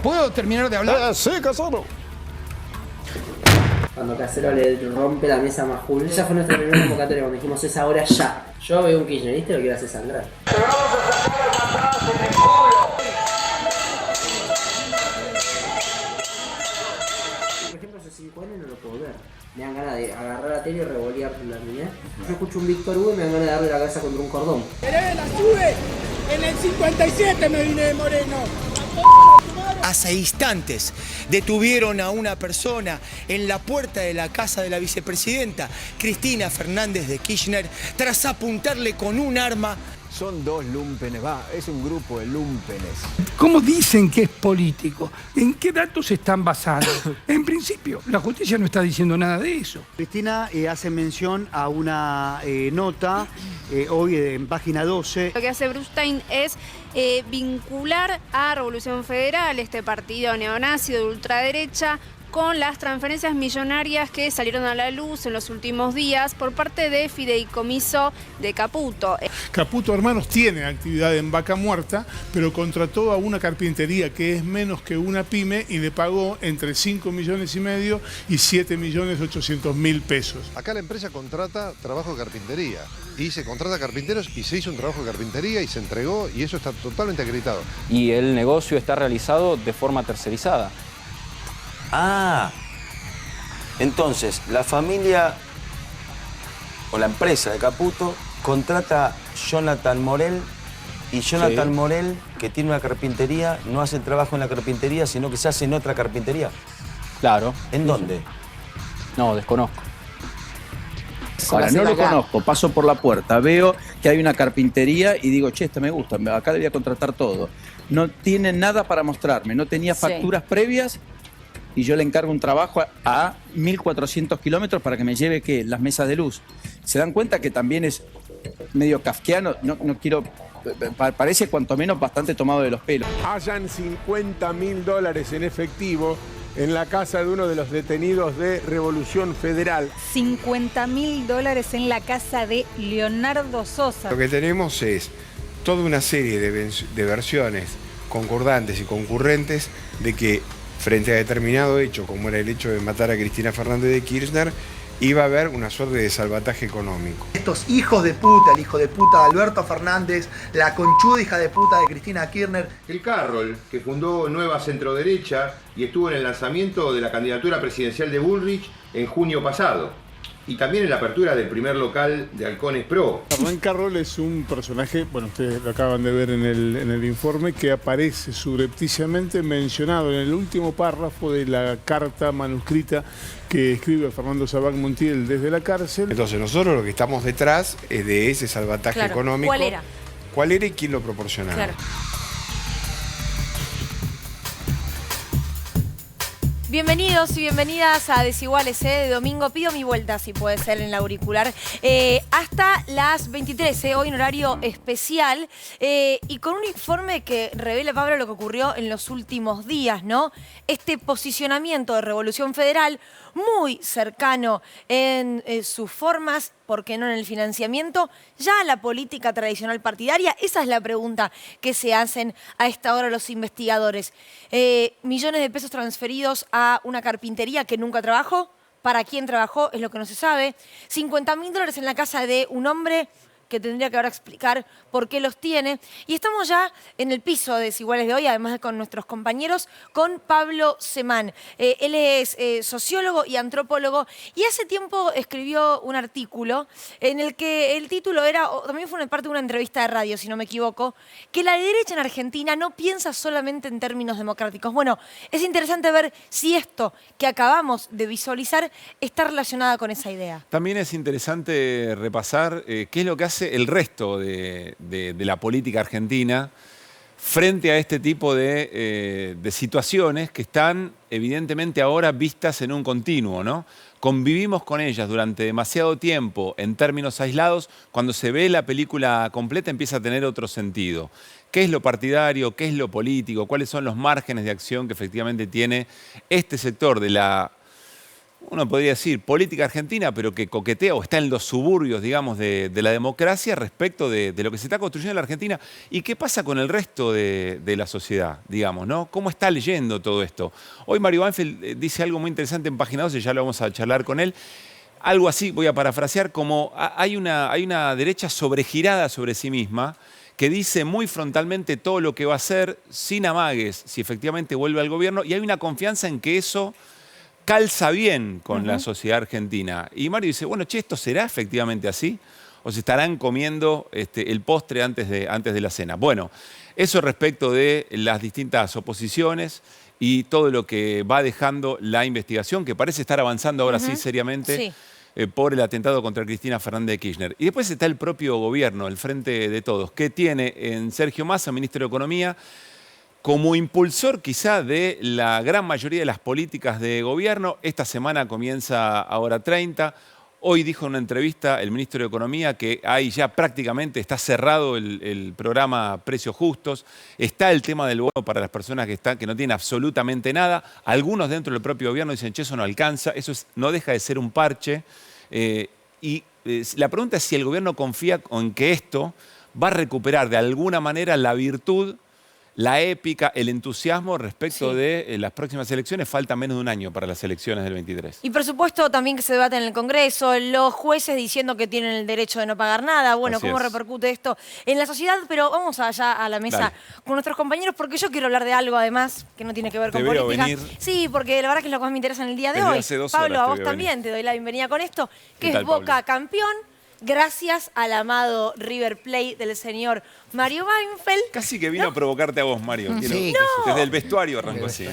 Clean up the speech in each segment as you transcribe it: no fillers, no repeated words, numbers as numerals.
¿Puedo terminar de hablar? Sí, Casero. Cuando Casero le rompe la mesa a Majul. Esa fue nuestra primera convocatoria cuando dijimos es ahora ya. Yo veo un kirchnerista y lo quiero hacer sangrar. ¡Te vamos a sacar las patadas en el culo! Por ejemplo, esos 5 años no lo puedo ver. Me dan ganas de agarrar la tele y revolear la mina. Yo escucho un Víctor Hugo y me dan ganas de darle la cabeza contra un cordón. ¡La sube! En el 57 me vine de Moreno. Hace instantes detuvieron a una persona en la puerta de la casa de la vicepresidenta Cristina Fernández de Kirchner tras apuntarle con un arma. Son dos lumpenes, es un grupo de lumpenes. ¿Cómo dicen que es político? ¿En qué datos están basados? En principio, la justicia no está diciendo nada de eso. Cristina hace mención a una nota hoy en página 12. Lo que hace Brustein es vincular a Revolución Federal, este partido neonazi de ultraderecha, con las transferencias millonarias que salieron a la luz en los últimos días por parte de Fideicomiso de Caputo. Caputo Hermanos tiene actividad en Vaca Muerta, pero contrató a una carpintería que es menos que una pyme y le pagó entre 5,5 millones y 7,800,000 pesos. Acá la empresa contrata trabajo de carpintería y se contrata carpinteros y se hizo un trabajo de carpintería y se entregó y eso está totalmente acreditado. Y el negocio está realizado de forma tercerizada. Ah, entonces la familia o la empresa de Caputo contrata a Jonathan Morel y Jonathan Morel, que tiene una carpintería, no hace el trabajo en la carpintería, sino que se hace en otra carpintería. Claro. ¿En dónde? No, desconozco. Ahora, no lo conozco, paso por la puerta, veo que hay una carpintería y digo, che, esta me gusta, acá debía contratar todo. No tiene nada para mostrarme, no tenía facturas previas. Y yo le encargo un trabajo a 1.400 kilómetros para que me lleve, ¿qué? Las mesas de luz. ¿Se dan cuenta que también es medio kafkiano? No quiero... Parece cuanto menos bastante tomado de los pelos. Hayan $50.000 en efectivo en la casa de uno de los detenidos de Revolución Federal. $50.000 en la casa de Leonardo Sosa. Lo que tenemos es toda una serie de versiones concordantes y concurrentes de que frente a determinado hecho, como era el hecho de matar a Cristina Fernández de Kirchner, iba a haber una suerte de salvataje económico. Estos hijos de puta, el hijo de puta de Alberto Fernández, la conchuda hija de puta de Cristina Kirchner. El Carroll, que fundó Nueva Centroderecha y estuvo en el lanzamiento de la candidatura presidencial de Bullrich en junio pasado. Y también en la apertura del primer local de Halcones Pro. Hernán Carroll es un personaje, bueno, ustedes lo acaban de ver en el informe, que aparece subrepticiamente mencionado en el último párrafo de la carta manuscrita que escribe Fernando Sabac Montiel desde la cárcel. Entonces nosotros lo que estamos detrás es de ese salvataje económico. ¿Cuál era? ¿Cuál era y quién lo proporcionaba? Claro. Bienvenidos y bienvenidas a Desiguales, de domingo. Pido mi vuelta, si puede ser, en el auricular. Hasta las 23, hoy en horario especial. Y con un informe que revela, Pablo, lo que ocurrió en los últimos días, ¿no? Este posicionamiento de Revolución Federal muy cercano en sus formas, ¿por qué no en el financiamiento? Ya a la política tradicional partidaria. Esa es la pregunta que se hacen a esta hora los investigadores. Millones de pesos transferidos a una carpintería que nunca trabajó. ¿Para quién trabajó? Es lo que no se sabe. $50.000 en la casa de un hombre que tendría que ahora explicar por qué los tiene. Y estamos ya en el piso de Desiguales de hoy, además de con nuestros compañeros, con Pablo Semán. Él es sociólogo y antropólogo y hace tiempo escribió un artículo en el que el título era, también fue parte de una entrevista de radio, si no me equivoco, que la derecha en Argentina no piensa solamente en términos democráticos. Bueno, es interesante ver si esto que acabamos de visualizar está relacionado con esa idea. También es interesante repasar qué es lo que hace el resto de la política argentina frente a este tipo de situaciones que están evidentemente ahora vistas en un continuo, ¿no? Convivimos con ellas durante demasiado tiempo en términos aislados. Cuando se ve la película completa empieza a tener otro sentido. ¿Qué es lo partidario? ¿Qué es lo político? ¿Cuáles son los márgenes de acción que efectivamente tiene este sector de la uno podría decir, política argentina, pero que coquetea o está en los suburbios, digamos, de la democracia respecto de lo que se está construyendo en la Argentina. ¿Y qué pasa con el resto de la sociedad, digamos, ¿no? ¿Cómo está leyendo todo esto? Hoy Mario Banfield dice algo muy interesante en Página 12, ya lo vamos a charlar con él. Algo así, voy a parafrasear, como hay una derecha sobregirada sobre sí misma, que dice muy frontalmente todo lo que va a hacer, sin amagues, si efectivamente vuelve al gobierno, y hay una confianza en que eso calza bien con la sociedad argentina. Y Mario dice, bueno, che, ¿esto será efectivamente así? ¿O se estarán comiendo el postre antes de la cena? Bueno, eso respecto de las distintas oposiciones y todo lo que va dejando la investigación, que parece estar avanzando ahora sí seriamente por el atentado contra Cristina Fernández de Kirchner. Y después está el propio gobierno, el Frente de Todos, que tiene en Sergio Massa, ministro de Economía, como impulsor quizá de la gran mayoría de las políticas de gobierno. Esta semana comienza Ahora 30. Hoy dijo en una entrevista el ministro de Economía que ahí ya prácticamente está cerrado el programa Precios Justos. Está el tema del bono para las personas que no tienen absolutamente nada. Algunos dentro del propio gobierno dicen, che, eso no alcanza. Eso no deja de ser un parche. La pregunta es si el gobierno confía en que esto va a recuperar de alguna manera la virtud, la épica, el entusiasmo respecto de las próximas elecciones. Falta menos de un año para las elecciones del 23. Y por supuesto también que se debate en el Congreso, los jueces diciendo que tienen el derecho de no pagar nada. Bueno, ¿cómo repercute esto en la sociedad? Pero vamos allá a la mesa con nuestros compañeros, porque yo quiero hablar de algo además que no tiene que ver con política. Sí, porque la verdad que es lo que más me interesa en el día de hoy. Pablo, a vos también te doy la bienvenida con esto, que es Boca campeón, gracias al amado River Plate del señor Mario Banfield. Casi que vino a provocarte a vos, Mario. Sí. Desde el vestuario arrancó así.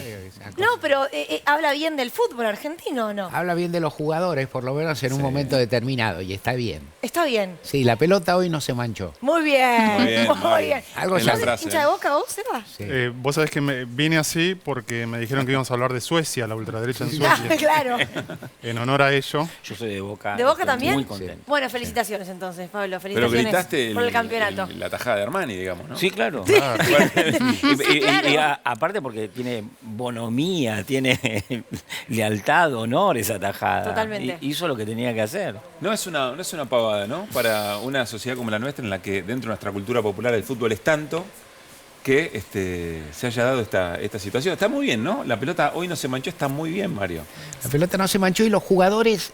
No, pero habla bien del fútbol argentino, ¿o no? Habla bien de los jugadores, por lo menos en un momento determinado, y está bien. Está bien. Sí, la pelota hoy no se manchó. Muy bien. Muy bien. Algo ¿Sos hincha de Boca vos, Seba? Sí. Vos sabés que vine así porque me dijeron que íbamos a hablar de Suecia, la ultraderecha en Suecia. Claro. En honor a ello. Yo soy de Boca. ¿De Boca también? Muy contento. Bueno, felicitaciones entonces, Pablo. Pero Felicitaciones gritaste por el campeonato. la tajada de Armani, digamos, ¿no? Sí, claro. Claro. Y aparte porque tiene bonomía, tiene lealtad, honor esa tajada. Totalmente. Hizo lo que tenía que hacer. No es una pavada, ¿no? Para una sociedad como la nuestra, en la que dentro de nuestra cultura popular el fútbol es tanto, que se haya dado esta situación. Está muy bien, ¿no? La pelota hoy no se manchó, está muy bien, Mario. La pelota no se manchó y los jugadores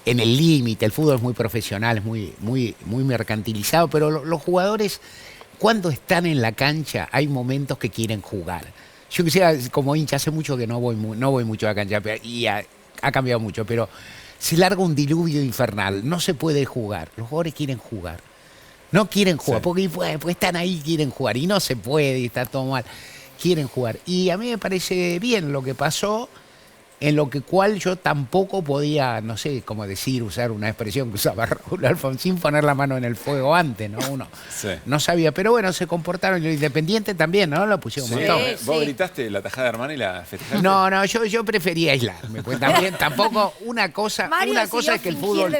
en el límite. El fútbol es muy profesional, es muy mercantilizado, pero los jugadores, cuando están en la cancha, hay momentos que quieren jugar. Yo quisiera, como hincha, hace mucho que no voy mucho a la cancha, y ha cambiado mucho, pero se larga un diluvio infernal, no se puede jugar. Los jugadores quieren jugar. No quieren jugar, porque pues están ahí, quieren jugar, y no se puede, y está todo mal. Quieren jugar. Y a mí me parece bien lo que pasó, en lo cual yo tampoco podía, no sé cómo decir, usar una expresión que usaba Raúl Alfonsín, poner la mano en el fuego antes, ¿no? Uno no sabía, pero bueno, se comportaron, y los Independientes también, ¿no? Lo pusieron un montón. ¿Vos gritaste la tajada de Armani y la festejaste? No, yo prefería aislarme, pues también tampoco una cosa es que el fútbol...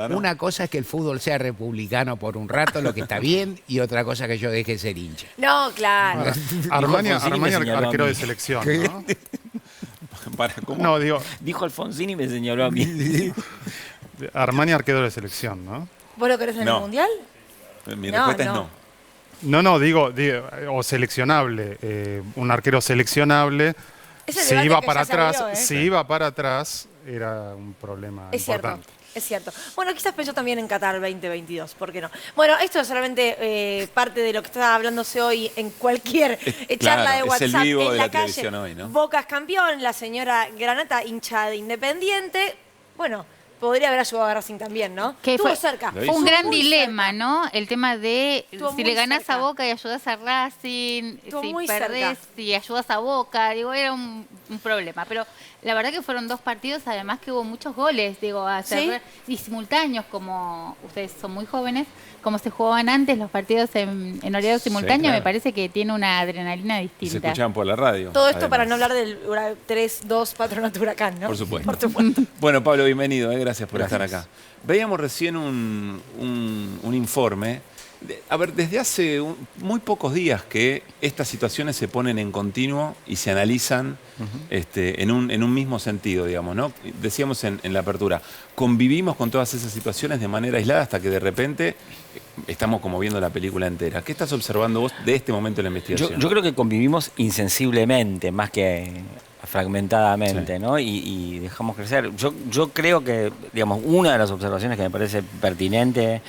Una cosa es que el fútbol sea republicano por un rato, lo que está bien, y otra cosa que yo deje de ser hincha. No, claro. Armani arquero de selección, ¿no? ¿Cómo? No, digo... Dijo Alfonsín y me señaló a mí. Armani arquero de selección, ¿no? ¿Vos lo querés en el Mundial? Mi respuesta es no. No, digo, o seleccionable. Un arquero seleccionable, si iba para atrás, era un problema importante. Es cierto. Bueno, quizás pensó también en Qatar 2022, ¿por qué no? Bueno, esto es solamente parte de lo que está hablándose hoy en cualquier charla de WhatsApp. Es el vivo en de la la calle. televisión hoy, ¿no? Boca es campeón, la señora Granata, hincha de Independiente. Bueno, podría haber ayudado a Racing también, ¿no? Que estuvo fue cerca. Fue un gran dilema, ¿no? El tema de si le ganás cerca. a Boca y ayudás a Racing, Estuvo si muy perdés cerca. y ayudas a Boca, digo, era un problema. Pero la verdad que fueron dos partidos, además que hubo muchos goles, digo, y simultáneos, como ustedes son muy jóvenes, como se jugaban antes los partidos en horario simultáneo, me parece que tiene una adrenalina distinta. Se escuchaban por la radio. Todo esto para no hablar del 3-2 Patronato Huracán, ¿no? Por supuesto. Por supuesto. Bueno, Pablo, bienvenido, gracias por estar acá. Veíamos recién un informe A ver, desde hace muy pocos días que estas situaciones se ponen en continuo y se analizan en un mismo sentido, digamos, ¿no? Decíamos en la apertura, convivimos con todas esas situaciones de manera aislada hasta que de repente estamos como viendo la película entera. ¿Qué estás observando vos de este momento de la investigación? Yo creo que convivimos insensiblemente, más que fragmentadamente, sí, ¿no? Y dejamos crecer. Yo creo que, digamos, una de las observaciones que me parece pertinente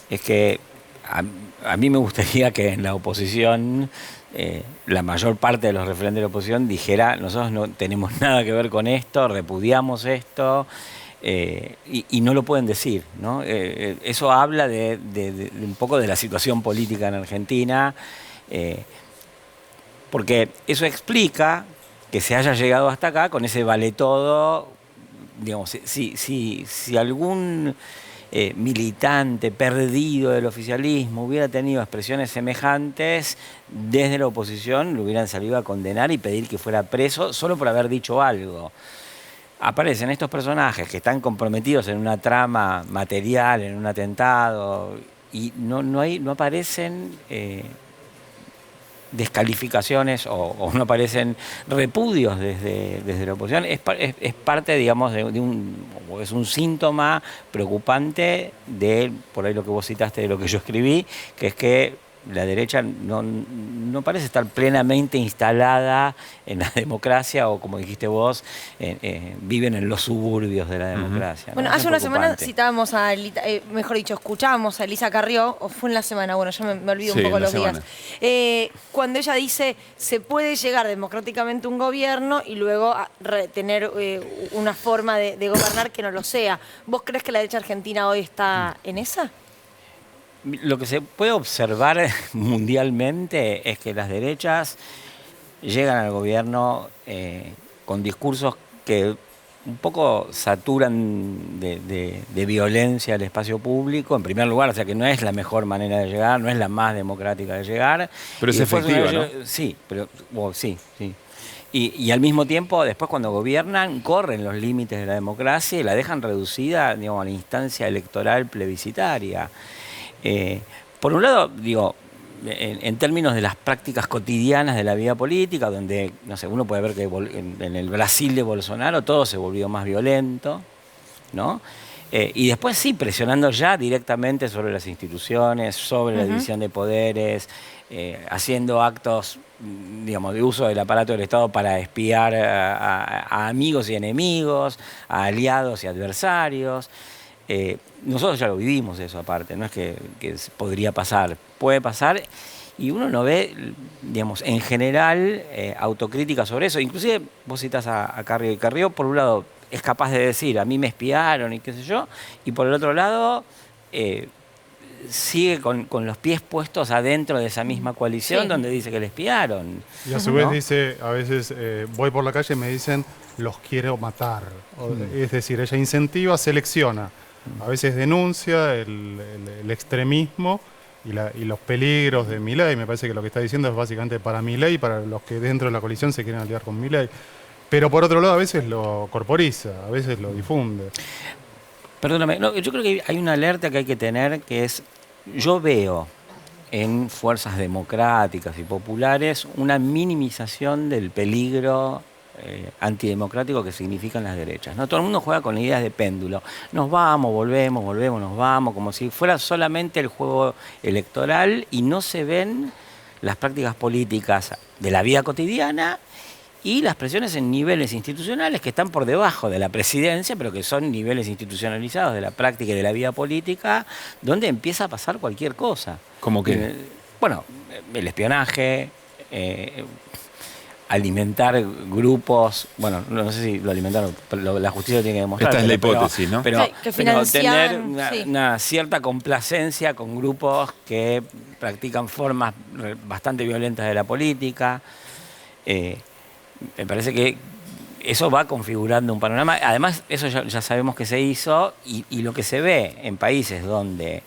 es que a mí me gustaría que en la oposición la mayor parte de los referentes de la oposición dijera: nosotros no tenemos nada que ver con esto, repudiamos esto, y no lo pueden decir, ¿no? Eso habla de un poco de la situación política en Argentina, porque eso explica que se haya llegado hasta acá con ese vale todo. Digamos, si algún militante perdido del oficialismo hubiera tenido expresiones semejantes, desde la oposición lo hubieran salido a condenar y pedir que fuera preso solo por haber dicho algo. Aparecen estos personajes que están comprometidos en una trama material, en un atentado, y no aparecen descalificaciones o no aparecen repudios desde la oposición. Es parte, digamos, es un síntoma preocupante de, por ahí lo que vos citaste, de lo que yo escribí, que es que la derecha no parece estar plenamente instalada en la democracia, o como dijiste vos, viven en los suburbios de la democracia. Bueno, ¿no? hace una semana citábamos mejor dicho, escuchábamos a Elisa Carrió, o fue en la semana, bueno, yo me olvido un poco los días, cuando ella dice: se puede llegar democráticamente a un gobierno y luego tener una forma de gobernar que no lo sea. ¿Vos crees que la derecha argentina hoy está en esa? Lo que se puede observar mundialmente es que las derechas llegan al gobierno con discursos que un poco saturan de violencia el espacio público, en primer lugar, o sea que no es la mejor manera de llegar, no es la más democrática de llegar. Pero es efectiva, ¿no? Sí, pero sí. Y al mismo tiempo, después cuando gobiernan, corren los límites de la democracia y la dejan reducida, digamos, a la instancia electoral plebiscitaria. Por un lado, digo, en términos de las prácticas cotidianas de la vida política, donde, no sé, uno puede ver que en el Brasil de Bolsonaro todo se volvió más violento, ¿no? Y después sí, presionando ya directamente sobre las instituciones, sobre la división de poderes, haciendo actos, digamos, de uso del aparato del Estado para espiar a amigos y enemigos, a aliados y adversarios. Nosotros ya lo vivimos eso aparte, no es que podría pasar, puede pasar, y uno no ve, digamos, en general autocrítica sobre eso. Inclusive vos citás a Carrió, y Carrió por un lado es capaz de decir: a mí me espiaron y qué sé yo, y por el otro lado sigue con los pies puestos adentro de esa misma coalición donde dice que le espiaron. Y a su vez dice, a veces voy por la calle y me dicen: los quiero matar. Es decir, ella incentiva, selecciona. A veces denuncia el extremismo y los peligros de Milei. Me parece que lo que está diciendo es básicamente para Milei y para los que dentro de la coalición se quieren aliar con Milei. Pero por otro lado, a veces lo corporiza, a veces lo difunde. Perdóname, yo creo que hay una alerta que hay que tener, que es: yo veo en fuerzas democráticas y populares una minimización del peligro antidemocrático que significan las derechas, ¿no? Todo el mundo juega con ideas de péndulo. Nos vamos, volvemos, nos vamos, como si fuera solamente el juego electoral, y no se ven las prácticas políticas de la vida cotidiana y las presiones en niveles institucionales que están por debajo de la presidencia, pero que son niveles institucionalizados de la práctica y de la vida política, donde empieza a pasar cualquier cosa. ¿Cómo qué? Bueno, el espionaje, alimentar grupos, bueno, no sé si lo alimentaron, pero la justicia tiene que demostrar. Esta es la hipótesis, ¿no? Pero tener una cierta complacencia con grupos que practican formas bastante violentas de la política. Me parece que eso va configurando un panorama. Además, eso ya sabemos que se hizo, y lo que se ve en países donde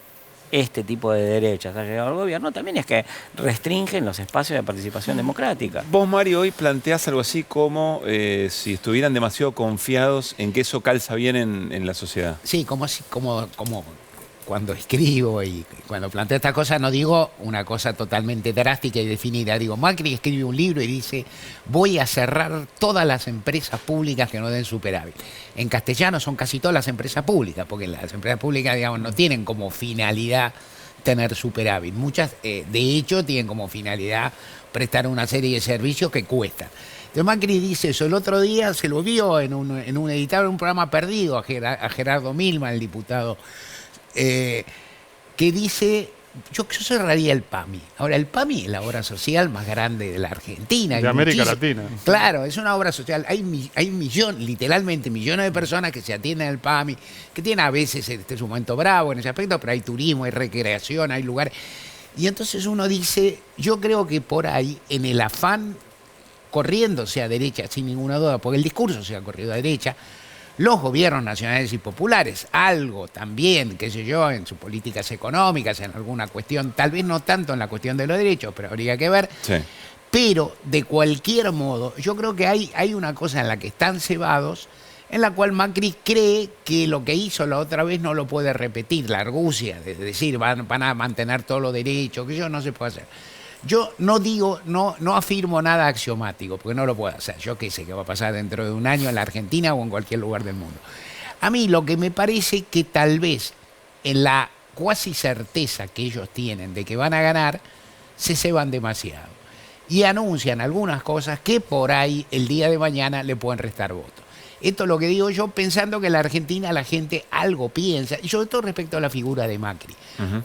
este tipo de derechas ha llegado al gobierno también es que restringen los espacios de participación democrática. Vos, Mario, hoy planteás algo así como si estuvieran demasiado confiados en que eso calza bien en la sociedad. Sí, como cuando escribo y cuando planteo estas cosas no digo una cosa totalmente drástica y definida. Digo, Macri escribe un libro y dice, voy a cerrar todas las empresas públicas que no den superávit. En castellano son casi todas las empresas públicas, porque las empresas públicas, digamos, no tienen como finalidad tener superávit. Muchas, de hecho, tienen como finalidad prestar una serie de servicios que cuestan. Entonces Macri dice eso. El otro día se lo vio en un editado, en un programa perdido, a Gerardo Milman, el diputado, que dice, yo cerraría el PAMI. Ahora, el PAMI es la obra social más grande de la Argentina. De América Latina. Claro, es una obra social. Hay literalmente millones de personas que se atienden al PAMI, que tienen a veces su momento bravo en ese aspecto, pero hay turismo, hay recreación, hay lugares. Y entonces uno dice, yo creo que por ahí, en el afán, corriéndose a derecha, sin ninguna duda, porque el discurso se ha corrido a derecha, los gobiernos nacionales y populares, algo también, qué sé yo, en sus políticas económicas, en alguna cuestión, tal vez no tanto en la cuestión de los derechos, pero habría que ver. Sí. Pero, de cualquier modo, yo creo que hay una cosa en la que están cebados, en la cual Macri cree que lo que hizo la otra vez no lo puede repetir, la argucia, de decir, van a mantener todos los derechos, que eso no se puede hacer. Yo no digo, no afirmo nada axiomático, porque no lo puedo hacer. Yo qué sé qué va a pasar dentro de un año en la Argentina o en cualquier lugar del mundo. A mí lo que me parece que tal vez en la cuasi certeza que ellos tienen de que van a ganar, se ceban demasiado. Y anuncian algunas cosas que por ahí el día de mañana le pueden restar votos. Esto es lo que digo yo, pensando que en la Argentina la gente algo piensa, y sobre todo respecto a la figura de Macri.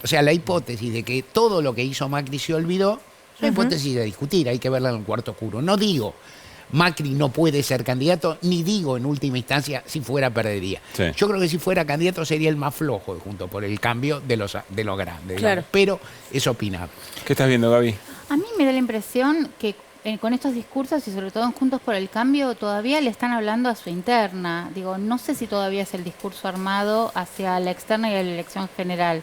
O sea, la hipótesis de que todo lo que hizo Macri se olvidó, es una hipótesis de discutir, hay que verla en el cuarto oscuro. No digo, Macri no puede ser candidato, ni digo en última instancia, si fuera perdería. Sí. Yo creo que si fuera candidato sería el más flojo, junto por el cambio de los grandes. Claro. Pero es opinable. ¿Qué estás viendo, Gaby? A mí me da la impresión que con estos discursos y sobre todo en Juntos por el Cambio todavía le están hablando a su interna. Digo, no sé si todavía es el discurso armado hacia la externa y a la elección general.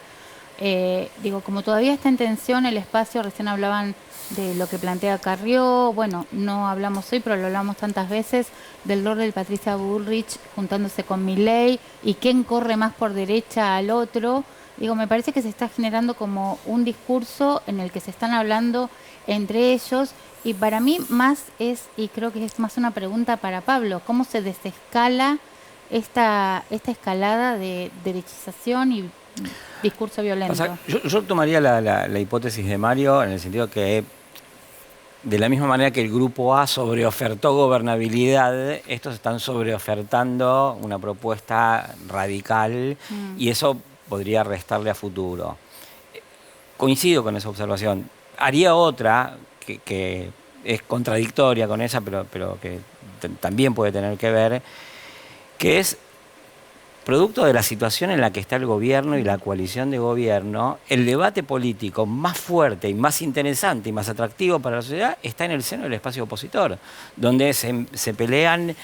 Digo, como todavía está en tensión el espacio, recién hablaban de lo que plantea Carrió, bueno, no hablamos hoy, pero lo hablamos tantas veces, del rol de Patricia Bullrich juntándose con Milei y quién corre más por derecha al otro. Digo, me parece que se está generando como un discurso en el que se están hablando entre ellos. Y para mí más es, y creo que es más una pregunta para Pablo, ¿cómo se desescala esta escalada de derechización y discurso violento? O sea, yo tomaría la hipótesis de Mario en el sentido que, de la misma manera que el Grupo A sobreofertó gobernabilidad, estos están sobreofertando una propuesta radical y eso podría restarle a futuro. Coincido con esa observación. Haría otra que es contradictoria con esa, pero que también puede tener que ver, que es producto de la situación en la que está el gobierno y la coalición de gobierno, el debate político más fuerte y más interesante y más atractivo para la sociedad está en el seno del espacio opositor, donde se pelean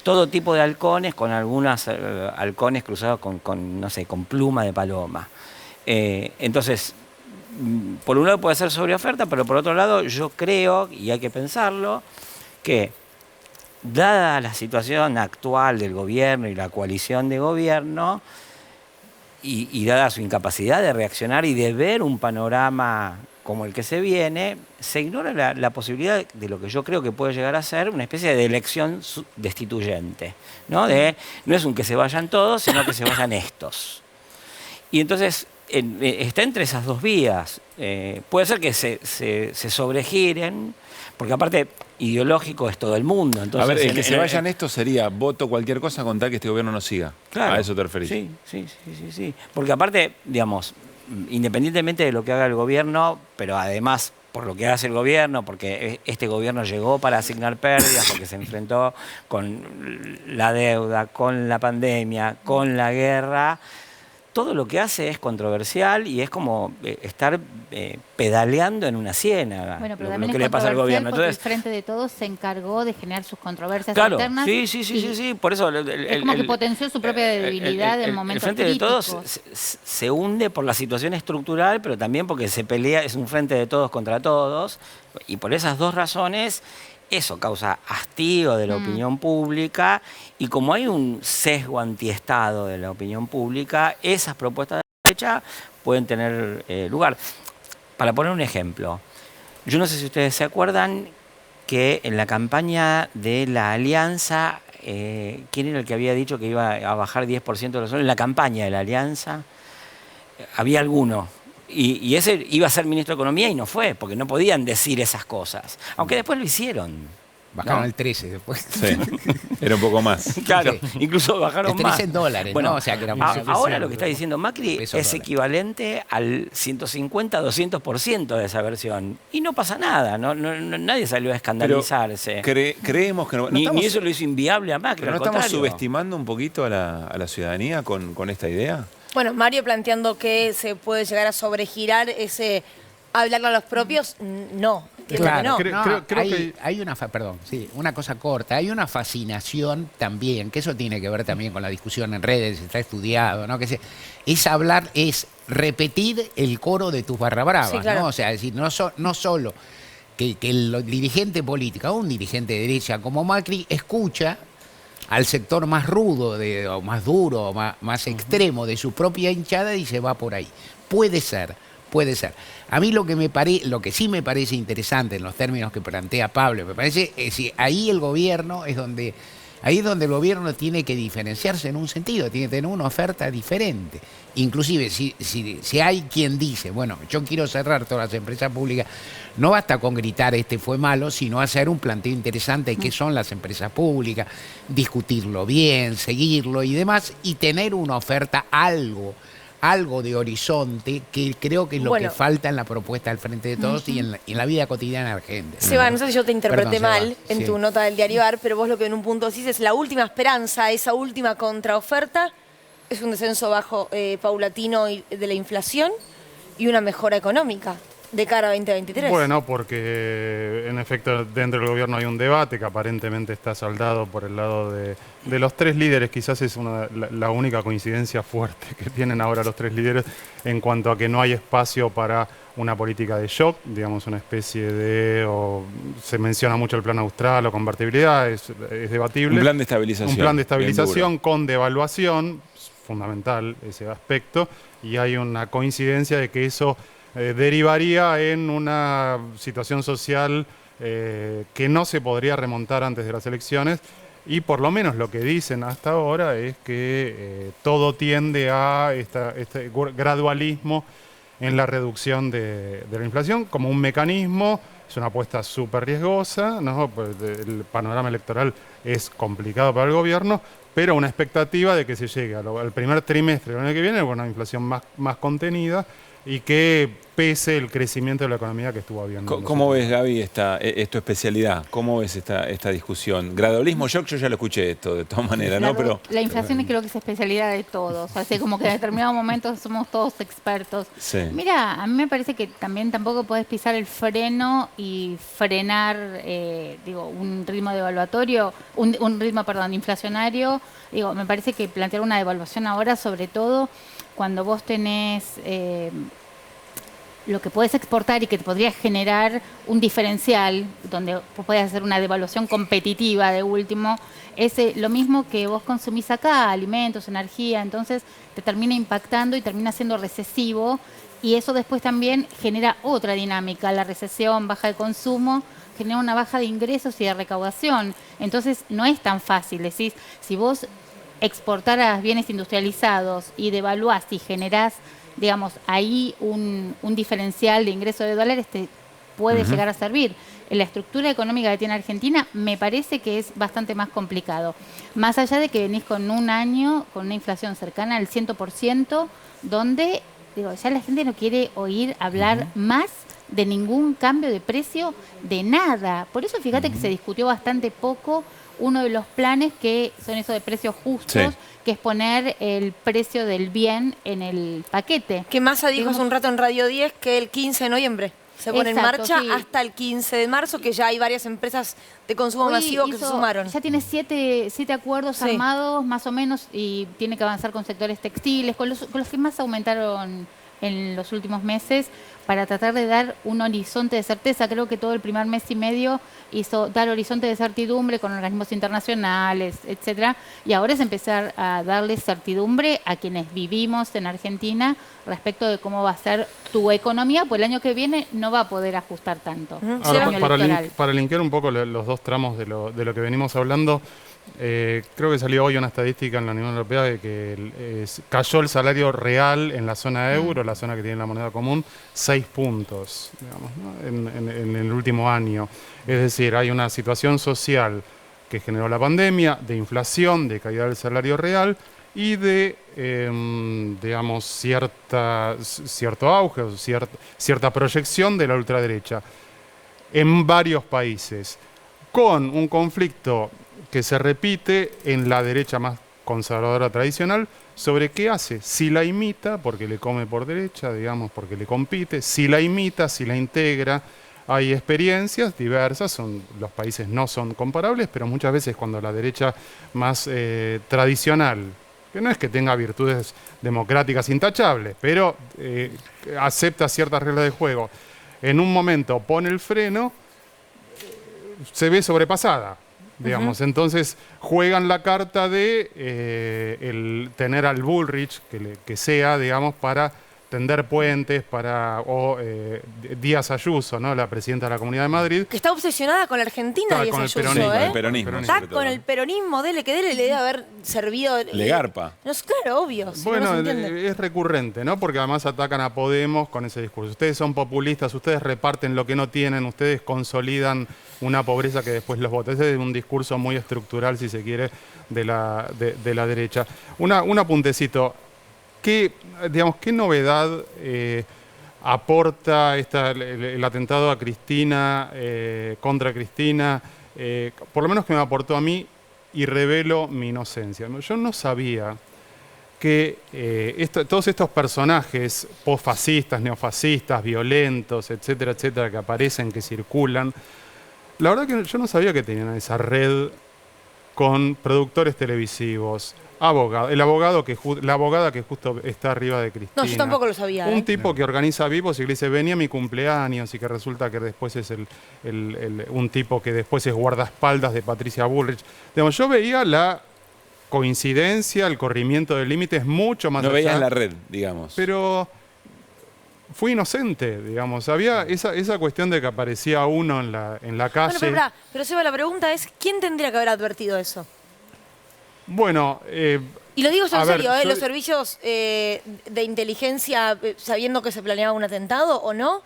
todo tipo de halcones, con algunos halcones cruzados con, no sé, con pluma de paloma. Entonces, por un lado puede ser sobreoferta, pero por otro lado yo creo, y hay que pensarlo, que dada la situación actual del gobierno y la coalición de gobierno, y dada su incapacidad de reaccionar y de ver un panorama como el que se viene, se ignora la posibilidad de lo que yo creo que puede llegar a ser una especie de elección destituyente, ¿no? No es un que se vayan todos, sino que se vayan estos. Y entonces está entre esas dos vías. Puede ser que se sobregiren, porque aparte ideológico es todo el mundo. Entonces, a ver, el que se vayan estos sería voto cualquier cosa con tal que este gobierno no siga. Claro, ¿A eso te referís? Sí. Porque aparte, digamos, independientemente de lo que haga el gobierno, pero además por lo que hace el gobierno, porque este gobierno llegó para asignar pérdidas, porque se enfrentó con la deuda, con la pandemia, con la guerra. Todo lo que hace es controversial y es como estar pedaleando en una ciénaga. Bueno, pero lo también que es le pasa al gobierno. porque Entonces, el Frente de Todos se encargó de generar sus controversias claro, internas. Sí, por eso... Es como que potenció su propia debilidad en momentos críticos. El Frente críticos. de Todos se hunde por la situación estructural, pero también porque se pelea, es un Frente de Todos contra todos, y por esas dos razones... Eso causa hastío de la opinión pública y como hay un sesgo antiestado de la opinión pública, esas propuestas derecha pueden tener lugar. Para poner un ejemplo, yo no sé si ustedes se acuerdan que en la campaña de la Alianza, ¿quién era el que había dicho que iba a bajar 10% de los sueldos? En la campaña de la Alianza había alguno. Y ese iba a ser ministro de Economía y no fue, porque no podían decir esas cosas. Aunque después lo hicieron. Bajaron ¿no? el 13 después. Sí, era un poco más. Claro, incluso bajaron el 13 más. en dólares, bueno, ¿no? O sea, que era ahora lo que está diciendo Macri es dólares. equivalente al 150-200% de esa versión. Y no pasa nada, nadie salió a escandalizarse. Creemos que ni eso lo hizo inviable a Macri. ¿Pero no al estamos contrario. subestimando un poquito a la ciudadanía con esta idea? Bueno, Mario planteando que se puede llegar a sobregirar ese hablarle a los propios, no. Claro, No. Hay una cosa corta, hay una fascinación también, que eso tiene que ver también con la discusión en redes, está estudiado, ¿no? Es repetir el coro de tus barra bravas, Sí, claro. ¿no? O sea, es decir, no solo que el dirigente político, o un dirigente de derecha como Macri, escucha al sector más rudo, o más duro, o más extremo de su propia hinchada y se va por ahí. Puede ser. A mí lo que sí me parece interesante en los términos que plantea Pablo, me parece que ahí el gobierno es donde el gobierno tiene que diferenciarse en un sentido, tiene que tener una oferta diferente. Inclusive si hay quien dice, bueno, yo quiero cerrar todas las empresas públicas, no basta con gritar este fue malo, sino hacer un planteo interesante de qué son las empresas públicas, discutirlo bien, seguirlo y demás, y tener una oferta algo de horizonte, que creo que es lo que falta en la propuesta del Frente de Todos y en la vida cotidiana argentina. Seba, no sé si yo te interpreté Perdón, mal Seba, en tu nota del diario AR, pero vos lo que en un punto decís es la última esperanza, esa última contraoferta, es un descenso bajo paulatino de la inflación y una mejora económica de cara a 2023. Bueno, porque en efecto dentro del gobierno hay un debate que aparentemente está saldado por el lado de los tres líderes. Quizás es la única coincidencia fuerte que tienen ahora los tres líderes en cuanto a que no hay espacio para una política de shock, digamos una especie de, se menciona mucho el plan austral o convertibilidad, es debatible. Un plan de estabilización. Un plan de estabilización con devaluación, fundamental ese aspecto, y hay una coincidencia de que eso derivaría en una situación social que no se podría remontar antes de las elecciones, y por lo menos lo que dicen hasta ahora es que todo tiende a este gradualismo en la reducción de la inflación como un mecanismo. Es una apuesta súper riesgosa, ¿no? Pues el panorama electoral es complicado para el gobierno, pero una expectativa de que se llegue al primer trimestre del año que viene con una inflación más contenida y que pese el crecimiento de la economía que estuvo habiendo. ¿Cómo ves, Gaby, es tu especialidad? ¿Cómo ves esta discusión? Gradualismo, yo ya lo escuché esto de todas maneras, ¿no? Pero La inflación creo que es especialidad de todos. Así como que en determinados momentos somos todos expertos. Sí. Mira, a mí me parece que también tampoco podés pisar el freno y frenar, un ritmo devaluatorio, un ritmo, inflacionario. Me parece que plantear una devaluación ahora, sobre todo cuando vos tenés lo que podés exportar y que te podría generar un diferencial, donde vos podés hacer una devaluación competitiva de último, es lo mismo que vos consumís acá, alimentos, energía, entonces te termina impactando y termina siendo recesivo, y eso después también genera otra dinámica, la recesión, baja de consumo, genera una baja de ingresos y de recaudación, entonces no es tan fácil, decís, si vos exportaras bienes industrializados y devaluás y generás, digamos, ahí un diferencial de ingreso de dólares, te puede llegar a servir. En la estructura económica que tiene Argentina me parece que es bastante más complicado. Más allá de que venís con un año con una inflación cercana al 100%, donde ya la gente no quiere oír hablar más de ningún cambio de precio de nada. Por eso fíjate que se discutió bastante poco uno de los planes que son esos de precios justos, que es poner el precio del bien en el paquete. Que Massa dijo hace un rato en Radio 10 que el 15 de noviembre se pone en marcha hasta el 15 de marzo, que ya hay varias empresas de consumo masivo que se sumaron. Ya tiene siete acuerdos armados más o menos y tiene que avanzar con sectores textiles, con los que más aumentaron en los últimos meses, para tratar de dar un horizonte de certeza. Creo que todo el primer mes y medio hizo dar horizonte de certidumbre con organismos internacionales, etcétera, y ahora es empezar a darle certidumbre a quienes vivimos en Argentina respecto de cómo va a ser tu economía, pues el año que viene no va a poder ajustar tanto. Ahora, para linkear un poco los dos tramos de lo que venimos hablando, creo que salió hoy una estadística en la Unión Europea de que cayó el salario real en la zona euro, la zona que tiene la moneda común, 6 puntos, digamos, ¿no? en el último año. Es decir, hay una situación social que generó la pandemia, de inflación, de caída del salario real y de, digamos, cierto auge, o cierta proyección de la ultraderecha en varios países, con un conflicto que se repite en la derecha más conservadora tradicional sobre qué hace, si la imita, porque le come por derecha, digamos, porque le compite, si la imita, si la integra. Hay experiencias diversas, los países no son comparables, pero muchas veces cuando la derecha más tradicional, que no es que tenga virtudes democráticas intachables, pero acepta ciertas reglas de juego, en un momento pone el freno, se ve sobrepasada, digamos. Entonces juegan la carta de el tener al Bullrich, que sea, digamos, para tender puentes, o Díaz Ayuso, ¿no? La presidenta de la Comunidad de Madrid. Que está obsesionada con la Argentina, Díaz Ayuso, Con el peronismo. Está con el peronismo, dele que dele, le debe haber servido... Le garpa. No, claro, obvio. Si bueno, no se entiende. Es recurrente, ¿no? Porque además atacan a Podemos con ese discurso. Ustedes son populistas, ustedes reparten lo que no tienen, ustedes consolidan una pobreza que después los vota. Ese es un discurso muy estructural, si se quiere, de la derecha. Un apuntecito. ¿Qué novedad aporta el atentado a Cristina, contra Cristina? Por lo menos que me aportó a mí, y revelo mi inocencia. Yo no sabía que todos estos personajes posfascistas, neofascistas, violentos, etcétera, etcétera, que aparecen, que circulan, la verdad que yo no sabía que tenían esa red con productores televisivos, la abogada que justo está arriba de Cristina. No, yo tampoco lo sabía. Un tipo que organiza vivos y que le dice, vení a mi cumpleaños, y que resulta que después es un tipo que después es guardaespaldas de Patricia Bullrich. Digamos, yo veía la coincidencia, el corrimiento de límites mucho más allá. No veías la red, digamos. Pero fui inocente, digamos. Había esa cuestión de que aparecía uno en la calle. Bueno, pero Seba, la pregunta es, ¿quién tendría que haber advertido eso? Bueno, y lo digo en serio, los servicios de inteligencia sabiendo que se planeaba un atentado o no,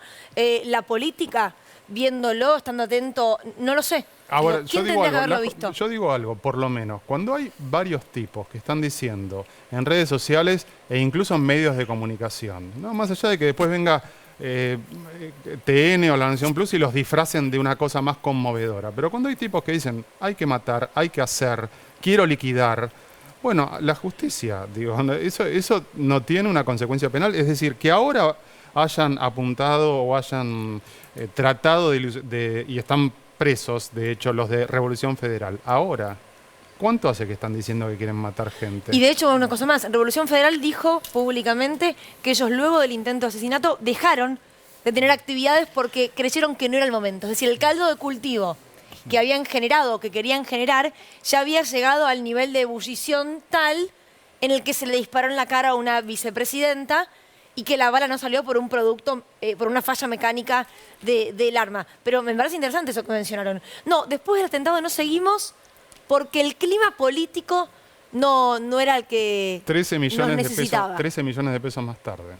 la política viéndolo, estando atento, no lo sé. Ahora, ¿Quién tendría que haberlo visto? Yo digo algo, por lo menos, cuando hay varios tipos que están diciendo en redes sociales e incluso en medios de comunicación, ¿no? Más allá de que después venga TN o La Nación Plus y los disfracen de una cosa más conmovedora, pero cuando hay tipos que dicen hay que matar, hay que hacer, quiero liquidar, bueno, la justicia, digo, eso no tiene una consecuencia penal, es decir, que ahora hayan apuntado o hayan tratado y están presos, de hecho, los de Revolución Federal, ahora, ¿cuánto hace que están diciendo que quieren matar gente? Y de hecho, una cosa más, Revolución Federal dijo públicamente que ellos luego del intento de asesinato dejaron de tener actividades porque creyeron que no era el momento. Es decir, el caldo de cultivo que habían generado, que querían generar, ya había llegado al nivel de ebullición tal en el que se le disparó en la cara a una vicepresidenta y que la bala no salió por un producto, por una falla mecánica del arma. Pero me parece interesante eso que mencionaron. No, después del atentado no seguimos porque el clima político no era el que 13 millones necesitaba. 13 millones de pesos más tarde.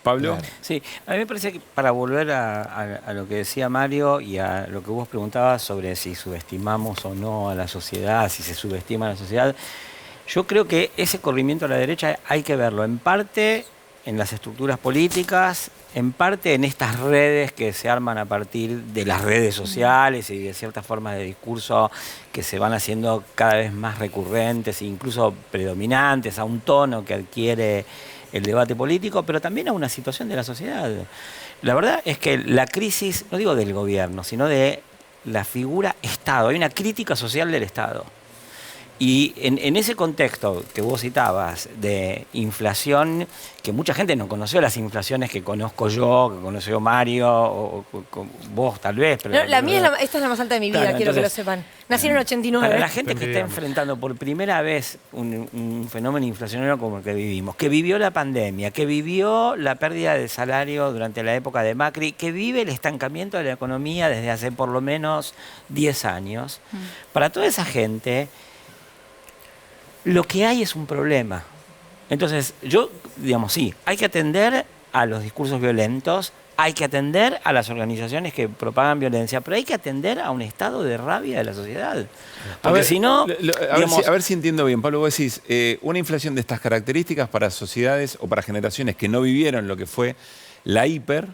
Pablo. Sí, a mí me parece que para volver a lo que decía Mario y a lo que vos preguntabas sobre si subestimamos o no a la sociedad, si se subestima a la sociedad, yo creo que ese corrimiento a la derecha hay que verlo en parte en las estructuras políticas, en parte en estas redes que se arman a partir de las redes sociales y de ciertas formas de discurso que se van haciendo cada vez más recurrentes e incluso predominantes, a un tono que adquiere el debate político, pero también a una situación de la sociedad. La verdad es que la crisis, no digo del gobierno, sino de la figura Estado. Hay una crítica social del Estado. Y en ese contexto que vos citabas de inflación, que mucha gente no conoció las inflaciones que conozco yo, que conoció Mario, o vos tal vez. Pero, No, la mía esta es la más alta de mi vida, claro, quiero que lo entonces, sepan. Nací en el 89. Para la gente que está enfrentando por primera vez un fenómeno inflacionario como el que vivimos, que vivió la pandemia, que vivió la pérdida de salario durante la época de Macri, que vive el estancamiento de la economía desde hace por lo menos 10 años, para toda esa gente, lo que hay es un problema. Entonces, digamos, sí, hay que atender a los discursos violentos, hay que atender a las organizaciones que propagan violencia, pero hay que atender a un estado de rabia de la sociedad. Porque si no... A ver si entiendo bien, Pablo, vos decís, una inflación de estas características para sociedades o para generaciones que no vivieron lo que fue la hiper,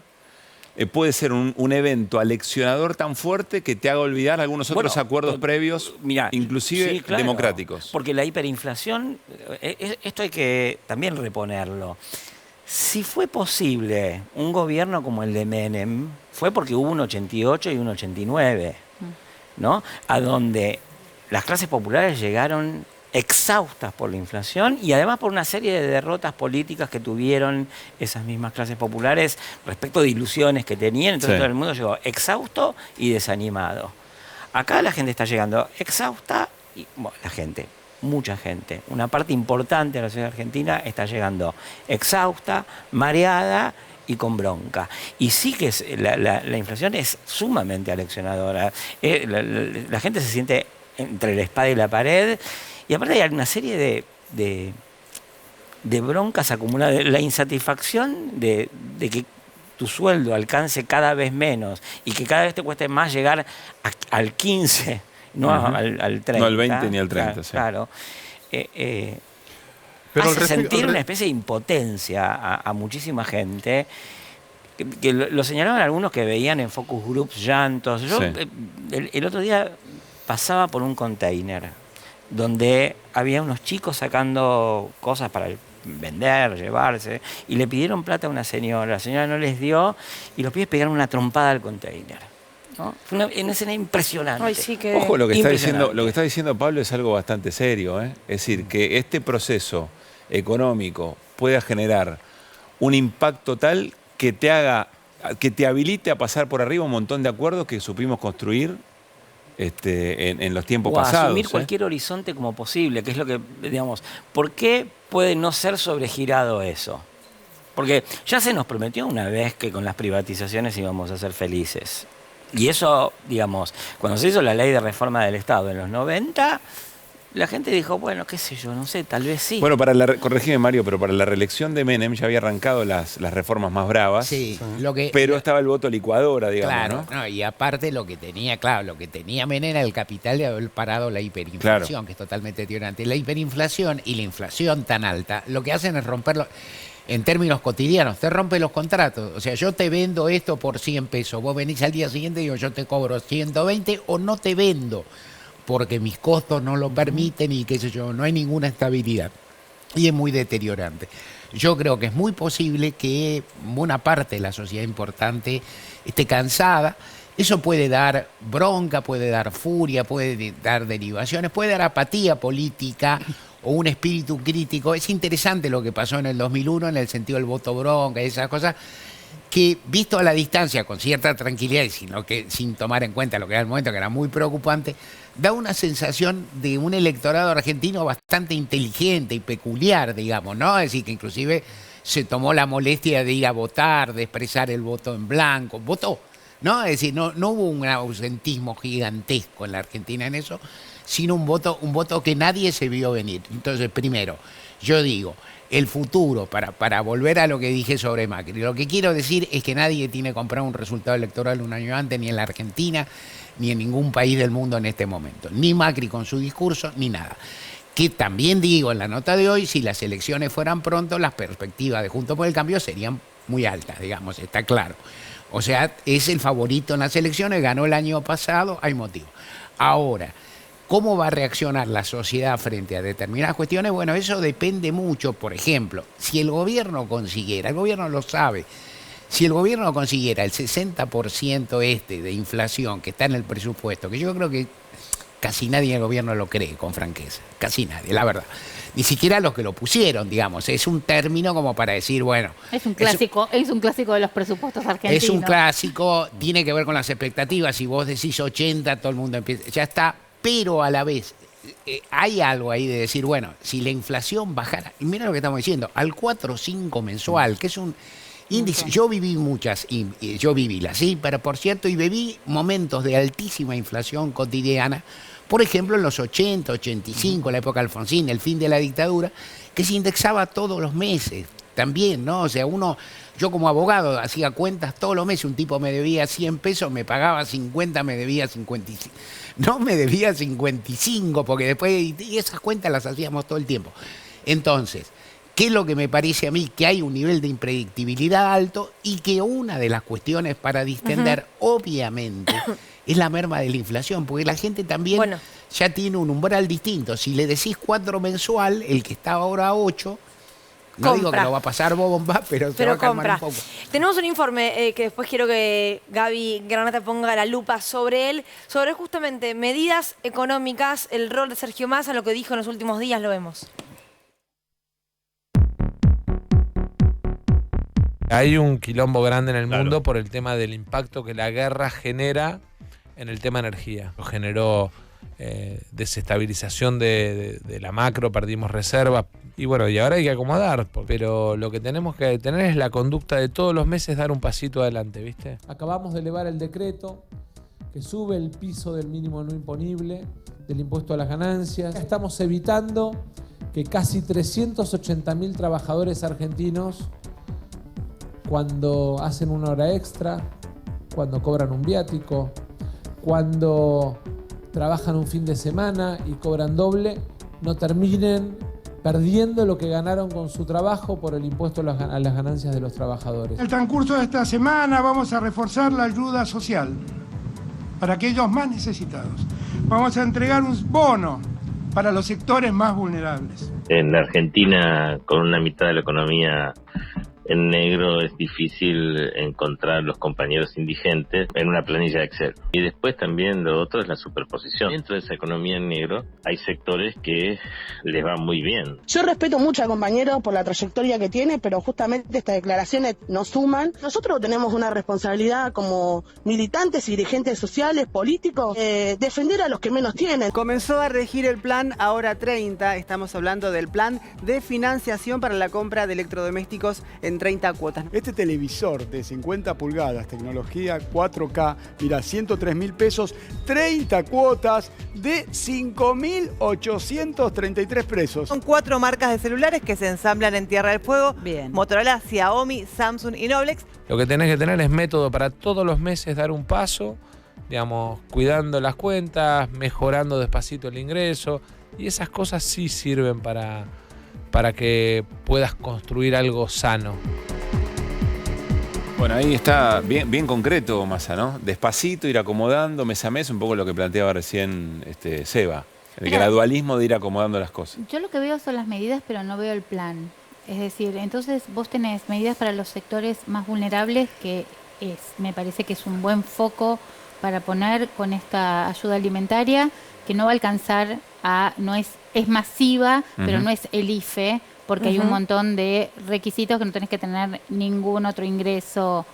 puede ser un evento aleccionador tan fuerte que te haga olvidar algunos otros acuerdos previos, inclusive sí, claro, democráticos. Porque la hiperinflación, esto hay que también reponerlo. Si fue posible un gobierno como el de Menem, fue porque hubo un 88 y un 89, ¿no? A donde las clases populares llegaron exhaustas por la inflación y además por una serie de derrotas políticas que tuvieron esas mismas clases populares respecto de ilusiones que tenían. Entonces todo el mundo llegó exhausto y desanimado. Acá la gente está llegando exhausta y mucha gente, una parte importante de la sociedad argentina está llegando exhausta, mareada y con bronca. Y sí que la inflación es sumamente aleccionadora. La gente se siente entre la espada y la pared. Y aparte hay una serie de broncas acumuladas, la insatisfacción de que tu sueldo alcance cada vez menos y que cada vez te cueste más llegar al 15, no al 30. No al 20 ni al 30, claro. Pero hace sentir una especie de impotencia a muchísima gente. Que lo señalaban algunos que veían en focus groups llantos. Yo el otro día pasaba por un container donde había unos chicos sacando cosas para vender, llevarse, y le pidieron plata a una señora. La señora no les dio y los pibes pegaron una trompada al container, ¿no? Fue una escena impresionante. Ay, sí, Ojo, lo que está diciendo Pablo es algo bastante serio, ¿eh? Es decir, que este proceso económico pueda generar un impacto tal que te habilite a pasar por arriba un montón de acuerdos que supimos construir en los tiempos pasados. Asumir cualquier horizonte como posible, que es lo que, digamos, ¿por qué puede no ser sobregirado eso? Porque ya se nos prometió una vez que con las privatizaciones íbamos a ser felices. Y eso, digamos, cuando se hizo la ley de reforma del Estado en los 90, la gente dijo, bueno, qué sé yo, no sé, tal vez sí. Bueno, corregime Mario, pero para la reelección de Menem ya había arrancado las reformas más bravas. Sí, pero estaba el voto licuadora, digamos, claro, ¿no? Y aparte lo que tenía Menem era el capital de haber parado la hiperinflación, que es totalmente tirante. La hiperinflación y la inflación tan alta, lo que hacen es romperlo. En términos cotidianos, te rompe los contratos. O sea, yo te vendo esto por 100 pesos. Vos venís al día siguiente y digo, yo te cobro 120 o no te vendo, porque mis costos no lo permiten y qué sé yo, no hay ninguna estabilidad. Y es muy deteriorante. Yo creo que es muy posible que buena parte de la sociedad importante esté cansada. Eso puede dar bronca, puede dar furia, puede dar derivaciones, puede dar apatía política o un espíritu crítico. Es interesante lo que pasó en el 2001 en el sentido del voto bronca y esas cosas, que visto a la distancia con cierta tranquilidad y sin tomar en cuenta lo que era el momento, que era muy preocupante, da una sensación de un electorado argentino bastante inteligente y peculiar, digamos, ¿no? Es decir, que inclusive se tomó la molestia de ir a votar, de expresar el voto en blanco, votó, ¿no? Es decir, no hubo un ausentismo gigantesco en la Argentina en eso, sino un voto que nadie se vio venir. Entonces, primero, yo digo, el futuro, para volver a lo que dije sobre Macri, lo que quiero decir es que nadie tiene que comprar un resultado electoral un año antes, ni en la Argentina, ni en ningún país del mundo en este momento. Ni Macri con su discurso, ni nada. Que también digo en la nota de hoy, si las elecciones fueran pronto, las perspectivas de Juntos por el Cambio serían muy altas, digamos, está claro. O sea, es el favorito en las elecciones, ganó el año pasado, hay motivo. Ahora, ¿cómo va a reaccionar la sociedad frente a determinadas cuestiones? Bueno, eso depende mucho. Por ejemplo, si el gobierno consiguiera, el gobierno lo sabe, si el gobierno consiguiera el 60% de inflación que está en el presupuesto, que yo creo que casi nadie en el gobierno lo cree, con franqueza. Casi nadie, la verdad. Ni siquiera los que lo pusieron, digamos. Es un término como para decir, bueno... Es un clásico de los presupuestos argentinos. Es un clásico, tiene que ver con las expectativas. Si vos decís 80, todo el mundo empieza... Ya está, pero a la vez hay algo ahí de decir, bueno, si la inflación bajara... Y mira lo que estamos diciendo, al 4 o 5 mensual, que es un índice... Yo viví muchas, yo viví las, sí, pero por cierto, y viví momentos de altísima inflación cotidiana, por ejemplo, en los 80, 85, la época de Alfonsín, el fin de la dictadura, que se indexaba todos los meses también, ¿no? O sea, yo como abogado hacía cuentas todos los meses, un tipo me debía 100 pesos, me pagaba 50, me debía 55. No me debía 55, porque después, y esas cuentas las hacíamos todo el tiempo. Entonces, ¿qué es lo que me parece a mí? Que hay un nivel de impredictibilidad alto y que una de las cuestiones para distender, obviamente, es la merma de la inflación, porque la gente también ya tiene un umbral distinto. Si le decís 4 mensual, el que está ahora a 8, no digo que lo va a pasar bomba, pero se va a calmar un poco. Tenemos un informe que después quiero que Gaby Granata ponga la lupa sobre él, sobre justamente medidas económicas, el rol de Sergio Massa, lo que dijo en los últimos días, lo vemos. Hay un quilombo grande en el mundo por el tema del impacto que la guerra genera en el tema energía. Generó desestabilización de la macro, perdimos reservas y bueno, y ahora hay que acomodar, pero lo que tenemos que tener es la conducta de todos los meses dar un pasito adelante, ¿viste? Acabamos de elevar el decreto que sube el piso del mínimo no imponible, del impuesto a las ganancias. Estamos evitando que casi 380.000 trabajadores argentinos, cuando hacen una hora extra, cuando cobran un viático, cuando trabajan un fin de semana y cobran doble, no terminen perdiendo lo que ganaron con su trabajo por el impuesto a las ganancias de los trabajadores. En el transcurso de esta semana vamos a reforzar la ayuda social para aquellos más necesitados. Vamos a entregar un bono para los sectores más vulnerables. En la Argentina, con una mitad de la economía en negro, es difícil encontrar los compañeros indigentes en una planilla de Excel. Y después también lo otro es la superposición. Dentro de esa economía en negro hay sectores que les va muy bien. Yo respeto mucho al compañero por la trayectoria que tiene, pero justamente estas declaraciones nos suman. Nosotros tenemos una responsabilidad como militantes y dirigentes sociales, políticos, defender a los que menos tienen. Comenzó a regir el plan Ahora 30. Estamos hablando del plan de financiación para la compra de electrodomésticos en 30 cuotas. Este televisor de 50 pulgadas, tecnología 4K, mira, 103.000 pesos, 30 cuotas de 5.833 pesos. Son 4 marcas de celulares que se ensamblan en Tierra del Fuego. Bien. Motorola, Xiaomi, Samsung y Noblex. Lo que tenés que tener es método para todos los meses dar un paso, digamos, cuidando las cuentas, mejorando despacito el ingreso, y esas cosas sí sirven para que puedas construir algo sano. Bueno, ahí está bien concreto, Massa, ¿no? Despacito, ir acomodando mes a mes, un poco lo que planteaba recién Seba. El gradualismo de ir acomodando las cosas. Yo lo que veo son las medidas, pero no veo el plan. Es decir, entonces vos tenés medidas para los sectores más vulnerables, que me parece que es un buen foco para poner con esta ayuda alimentaria, que no va a alcanzar no es masiva, pero no es el IFE, porque hay un montón de requisitos que no tenés que tener ningún otro ingreso,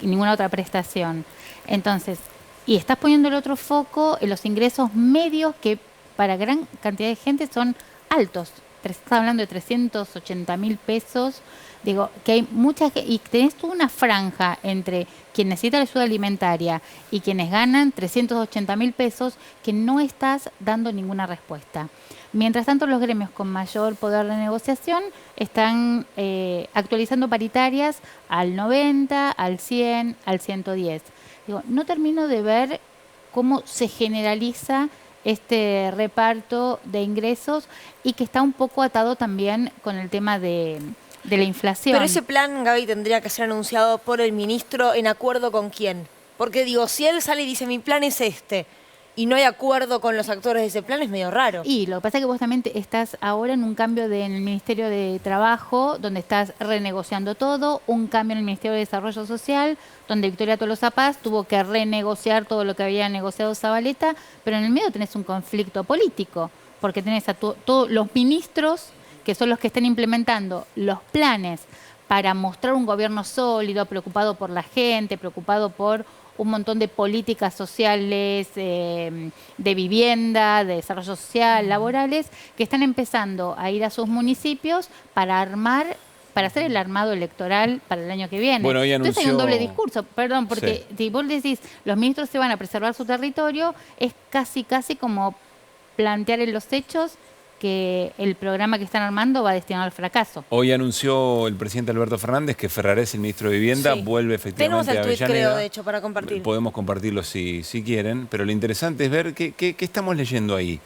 ninguna otra prestación. Entonces, y estás poniendo el otro foco en los ingresos medios, que para gran cantidad de gente son altos. Estás hablando de 380.000 pesos. Digo, que hay muchas, y tenés toda una franja entre quien necesita la ayuda alimentaria y quienes ganan 380.000 pesos, que no estás dando ninguna respuesta. Mientras tanto, los gremios con mayor poder de negociación están actualizando paritarias al 90, al 100, al 110. Digo, no termino de ver cómo se generaliza este reparto de ingresos, y que está un poco atado también con el tema de la inflación. Pero ese plan, Gaby, tendría que ser anunciado por el ministro, ¿en acuerdo con quién? Porque digo, si él sale y dice, mi plan es este, y no hay acuerdo con los actores de ese plan, es medio raro. Y lo que pasa es que vos también estás ahora en un cambio en el Ministerio de Trabajo, donde estás renegociando todo, un cambio en el Ministerio de Desarrollo Social, donde Victoria Tolosa Paz tuvo que renegociar todo lo que había negociado Zabaleta, pero en el medio tenés un conflicto político, porque tenés a todos los ministros, que son los que están implementando los planes para mostrar un gobierno sólido, preocupado por la gente, preocupado por un montón de políticas sociales, de vivienda, de desarrollo social, laborales, que están empezando a ir a sus municipios para hacer el armado electoral para el año que viene. Bueno, hoy Entonces hay un anunció- doble discurso, perdón, porque si vos decís los ministros se van a preservar su territorio, es casi como plantear en los hechos que el programa que están armando va destinado al fracaso. Hoy anunció el presidente Alberto Fernández que Ferraresi, el ministro de Vivienda, Sí. vuelve Tenemos efectivamente el a tuit, Avellaneda. creo, de hecho, para compartir. Podemos compartirlo si quieren, pero lo interesante es ver qué estamos leyendo ahí.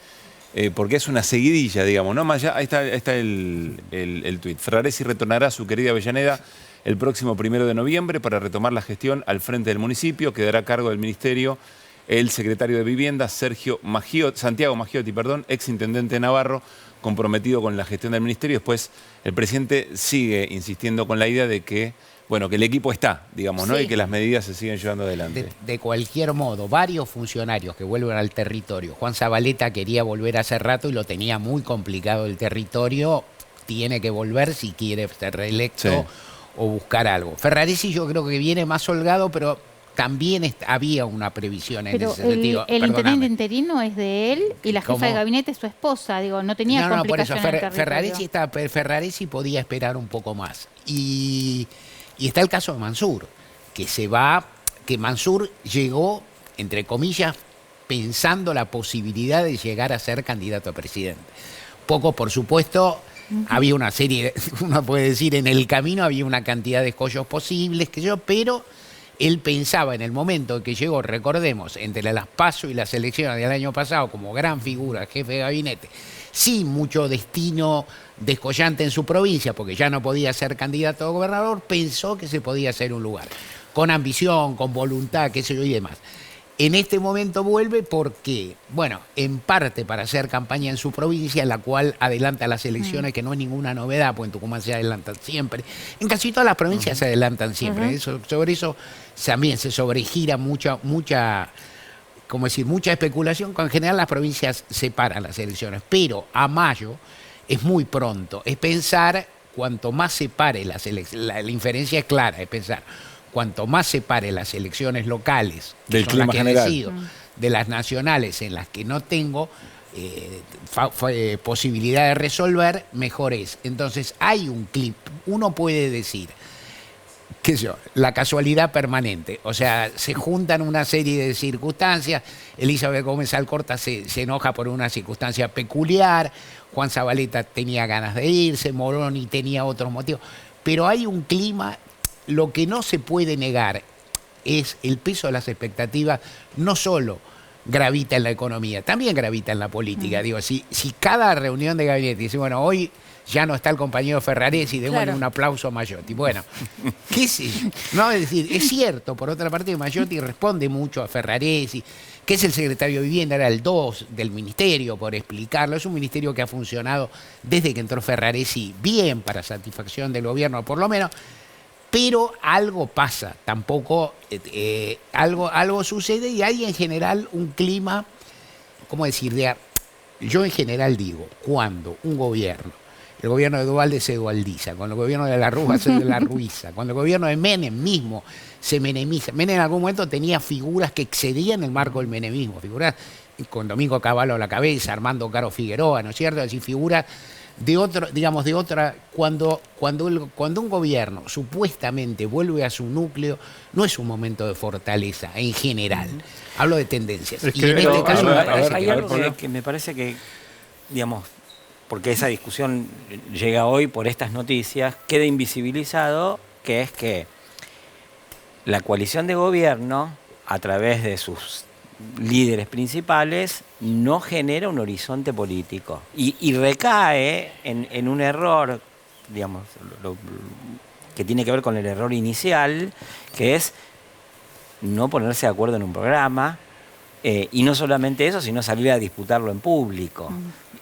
Porque es una seguidilla, digamos, ¿no? Más allá, ahí está el tuit. Ferraresi retornará a su querida Avellaneda el próximo 1 de noviembre para retomar la gestión al frente del municipio. Quedará a cargo del ministerio el secretario de Vivienda, Santiago Maggiotti, ex intendente de Navarro, comprometido con la gestión del ministerio. Después el presidente sigue insistiendo con la idea de que, bueno, que el equipo está, digamos, ¿no? Sí. Y que las medidas se siguen llevando adelante. De cualquier modo, varios funcionarios que vuelven al territorio. Juan Zabaleta quería volver hace rato y lo tenía muy complicado el territorio. Tiene que volver si quiere ser reelecto Sí. o buscar algo. Ferraresi yo creo que viene más holgado, pero también había una previsión en Pero ese sentido. el Perdóname. intendente interino es de él y la jefa ¿Cómo? de gabinete es su esposa. Digo, no tenía No, por eso complicación en el territorio. Ferraresi podía esperar un poco más. Y está el caso de Mansur, que Mansur llegó, entre comillas, pensando la posibilidad de llegar a ser candidato a presidente. Poco, por supuesto, había una serie, uno puede decir, en el camino había una cantidad de escollos posibles, pero él pensaba en el momento que llegó, recordemos, entre las PASO y las elecciones del año pasado como gran figura, jefe de gabinete, sin mucho destino descollante en su provincia, porque ya no podía ser candidato a gobernador, pensó que se podía hacer un lugar, con ambición, con voluntad, qué sé yo y demás. En este momento vuelve porque, bueno, en parte para hacer campaña en su provincia, en la cual adelanta las elecciones, que no es ninguna novedad, porque en Tucumán se adelantan siempre. En casi todas las provincias se adelantan siempre. Sobre eso también se sobregira mucha especulación, cuando en general las provincias separan las elecciones. Pero a mayo es muy pronto. Es pensar, cuanto más separe las elecciones, la inferencia es clara, es pensar, cuanto más separe las elecciones locales, que Del son clima las que general. decido, de las nacionales en las que no tengo posibilidad de resolver, mejor es. Entonces hay un clip, uno puede decir, qué sé yo, la casualidad permanente. O sea, se juntan una serie de circunstancias. Elizabeth Gómez Alcorta se enoja por una circunstancia peculiar. Juan Zabaleta tenía ganas de irse, Moroni tenía otros motivos. Pero hay un clima, lo que no se puede negar es el peso de las expectativas, no solo gravita en la economía, también gravita en la política. Digo, si cada reunión de gabinete dice, bueno, hoy ya no está el compañero Ferraresi, démosle un aplauso a Maggiotti. Bueno, qué sé yo. No, es decir, es cierto, por otra parte, Maggiotti responde mucho a Ferraresi, que es el secretario de Vivienda, era el 2 del ministerio, por explicarlo. Es un ministerio que ha funcionado desde que entró Ferraresi bien, para satisfacción del gobierno, por lo menos. Pero algo pasa, tampoco algo sucede y hay en general un clima, ¿cómo decir? Yo en general digo, cuando un gobierno, el gobierno de Duhalde se dualdiza, cuando el gobierno de la Rúa se de la Ruiza, cuando el gobierno de Menem mismo se menemiza. Menem en algún momento tenía figuras que excedían el marco del menemismo, figuras con Domingo Cavallo a la cabeza, Armando Caro Figueroa, ¿no es cierto? Es decir, figuras de otro, digamos, de otra, cuando un gobierno supuestamente vuelve a su núcleo, no es un momento de fortaleza en general. Hablo de tendencias. Es y que, en este caso Hay algo que me parece que, digamos, porque esa discusión llega hoy por estas noticias, queda invisibilizado, que es que la coalición de gobierno, a través de sus líderes principales, no genera un horizonte político y recae en un error, digamos, que tiene que ver con el error inicial, que es no ponerse de acuerdo en un programa, Y no solamente eso, sino salir a disputarlo en público.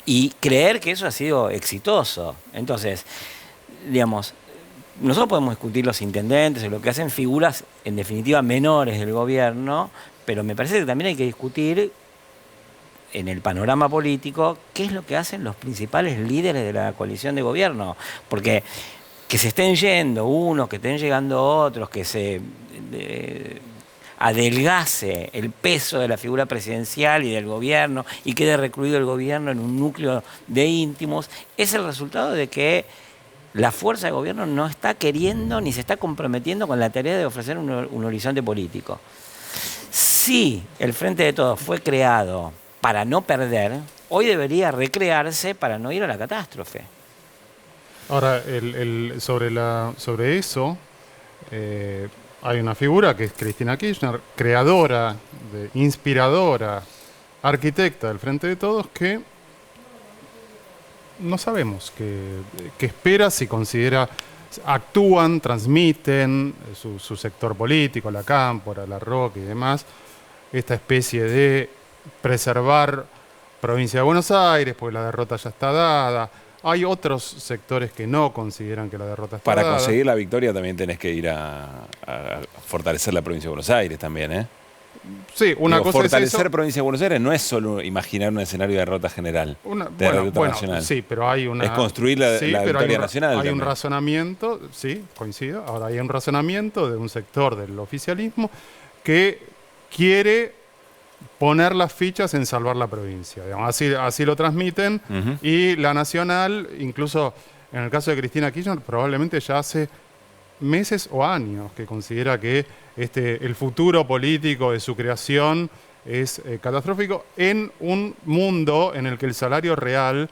Y creer que eso ha sido exitoso. Entonces, digamos, nosotros podemos discutir los intendentes, lo que hacen figuras, en definitiva, menores del gobierno, pero me parece que también hay que discutir en el panorama político qué es lo que hacen los principales líderes de la coalición de gobierno. Porque que se estén yendo unos, que estén llegando otros, que se adelgace el peso de la figura presidencial y del gobierno y quede recluido el gobierno en un núcleo de íntimos, es el resultado de que la fuerza de gobierno no está queriendo ni se está comprometiendo con la tarea de ofrecer un horizonte político. Si el Frente de Todos fue creado para no perder, hoy debería recrearse para no ir a la catástrofe. Ahora, sobre eso, hay una figura que es Cristina Kirchner, creadora, inspiradora, arquitecta del Frente de Todos, que no sabemos qué espera, si considera, actúan, transmiten su sector político, la Cámpora, la Roca y demás, esta especie de preservar provincia de Buenos Aires, porque la derrota ya está dada. Hay otros sectores que no consideran que la derrota está dada. Para conseguir la victoria también tenés que ir a fortalecer la provincia de Buenos Aires también, ¿eh? Sí, una cosa fortalecer es eso. Provincia de Buenos Aires no es solo imaginar un escenario de derrota general, nacional. Sí, pero hay una... Es construir la victoria nacional. Hay también. un razonamiento, sí, coincido. Ahora hay un razonamiento de un sector del oficialismo que quiere poner las fichas en salvar la provincia. Digamos, así lo transmiten. Y la Nacional, incluso en el caso de Cristina Kirchner, probablemente ya hace meses o años que considera que el futuro político de su creación es catastrófico en un mundo en el que el salario real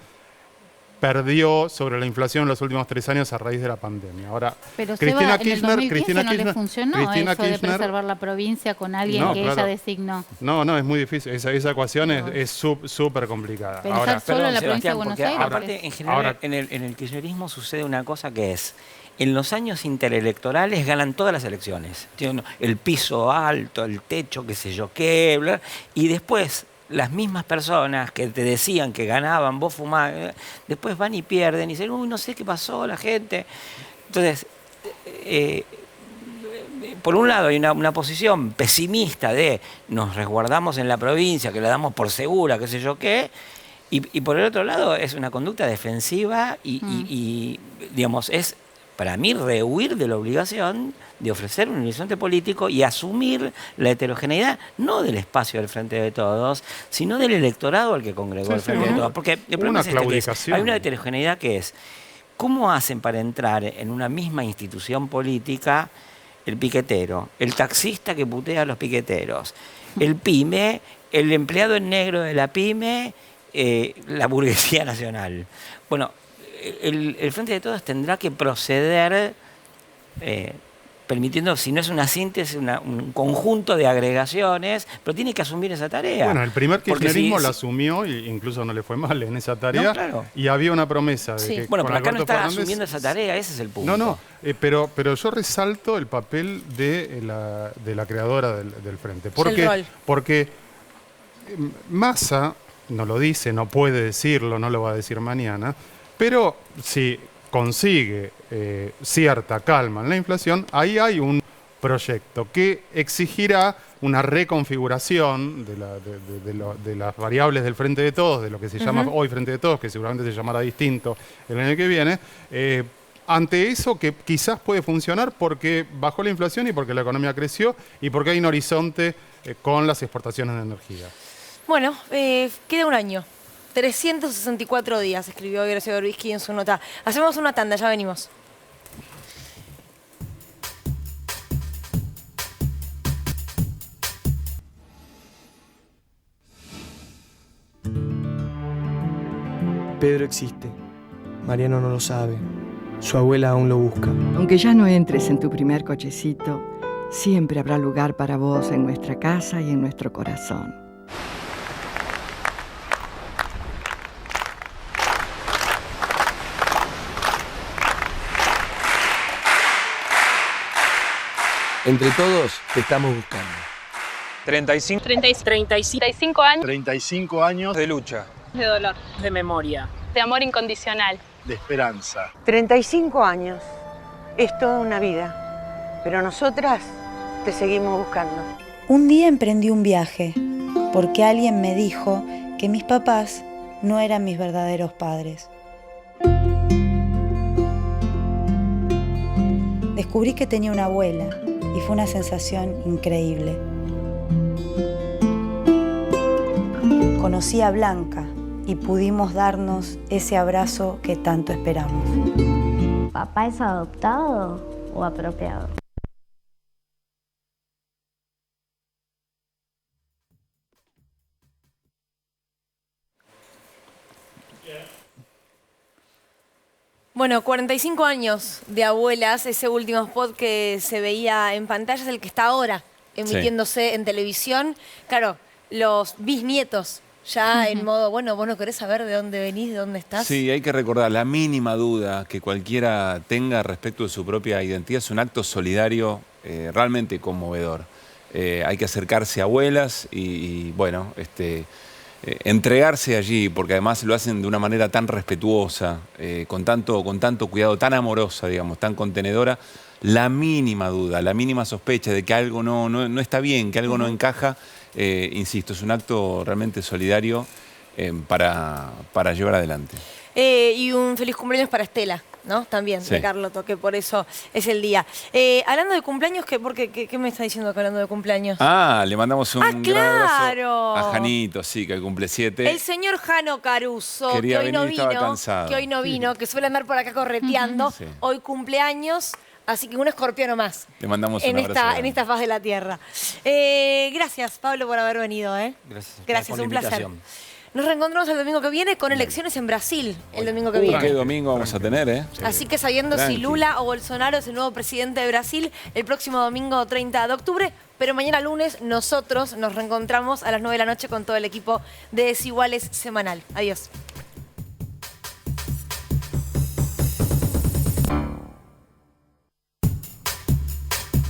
perdió sobre la inflación en los últimos 3 años a raíz de la pandemia. Ahora, pero Cristina en el 2015 no le funcionó Cristina eso de preservar la provincia con alguien que ella designó. No, es muy difícil. Esa ecuación es súper complicada. Pensar solo en la provincia de Buenos Aires. Aparte, en general, en el kirchnerismo sucede una cosa que es: en los años interelectorales ganan todas las elecciones. Tienen el piso alto, el techo, qué sé yo qué, bla, y después las mismas personas que te decían que ganaban, vos fumás, después van y pierden y dicen, uy, no sé qué pasó, la gente. Entonces, por un lado hay una posición pesimista de nos resguardamos en la provincia, que la damos por segura, qué sé yo qué, y por el otro lado es una conducta defensiva y digamos, es para mí rehuir de la obligación de ofrecer un horizonte político y asumir la heterogeneidad, no del espacio del Frente de Todos, sino del electorado al que congregó el Frente de Todos. Porque el problema es que hay una heterogeneidad que es, ¿cómo hacen para entrar en una misma institución política el piquetero, el taxista que putea a los piqueteros, el pyme, el empleado en negro de la pyme, la burguesía nacional? Bueno, el Frente de Todos tendrá que proceder permitiendo, si no es una síntesis, un conjunto de agregaciones, pero tiene que asumir esa tarea. Bueno, el primer kirchnerismo la asumió e incluso no le fue mal en esa tarea. No, claro. Y había una promesa de que bueno, pero acá Alberto no está Fernández, asumiendo esa tarea, ese es el punto. No, pero yo resalto el papel de la creadora del Frente. Porque Massa no lo dice, no puede decirlo, no lo va a decir mañana, pero si consigue cierta calma en la inflación, ahí hay un proyecto que exigirá una reconfiguración de las variables del Frente de Todos, de lo que se llama hoy Frente de Todos, que seguramente se llamará distinto el año que viene, ante eso que quizás puede funcionar porque bajó la inflación y porque la economía creció y porque hay un horizonte con las exportaciones de energía. Bueno, queda un año. 364 días, escribió Horacio Berbisky en su nota. Hacemos una tanda, ya venimos. Pedro existe. Mariano no lo sabe. Su abuela aún lo busca. Aunque ya no entres en tu primer cochecito, siempre habrá lugar para vos en nuestra casa y en nuestro corazón. Entre todos te estamos buscando. 35. 35 años. 35 años de lucha. De dolor. De memoria. De amor incondicional. De esperanza. 35 años. Es toda una vida. Pero nosotras te seguimos buscando. Un día emprendí un viaje porque alguien me dijo que mis papás no eran mis verdaderos padres. Descubrí que tenía una abuela y fue una sensación increíble. Conocí a Blanca y pudimos darnos ese abrazo que tanto esperamos. ¿Papá es adoptado o apropiado? Bueno, 45 años de abuelas, ese último spot que se veía en pantalla es el que está ahora emitiéndose en televisión. Claro, los bisnietos ya en modo, bueno, vos no querés saber de dónde venís, de dónde estás. Sí, hay que recordar, la mínima duda que cualquiera tenga respecto de su propia identidad es un acto solidario realmente conmovedor. Hay que acercarse a abuelas y bueno, entregarse allí, porque además lo hacen de una manera tan respetuosa, con tanto cuidado, tan amorosa, digamos, tan contenedora. La mínima duda, la mínima sospecha de que algo no está bien, que algo no encaja, insisto, es un acto realmente solidario para llevar adelante. Y un feliz cumpleaños para Estela, ¿no? También, Sí. de Carlotto, que por eso es el día. Hablando de cumpleaños, ¿qué me está diciendo que hablando de cumpleaños? Le mandamos un gran claro. abrazo a Janito, sí, que cumple 7. El señor Jano Caruso, Quería que hoy no venir, estaba vino, cansado. que suele andar por acá correteando, Sí. hoy cumpleaños, así que un escorpiano más. Le mandamos un En abrazo esta, grande. en esta faz de la tierra. Gracias, Pablo, por haber venido. Gracias, un placer. Nos reencontramos el domingo que viene con elecciones en Brasil, el domingo que viene. ¿Qué domingo vamos a tener, Así que sabiendo si Tranqui. Lula o Bolsonaro es el nuevo presidente de Brasil, el próximo domingo 30 de octubre, pero mañana lunes nosotros nos reencontramos a las 9 de la noche con todo el equipo de Desiguales Semanal. Adiós.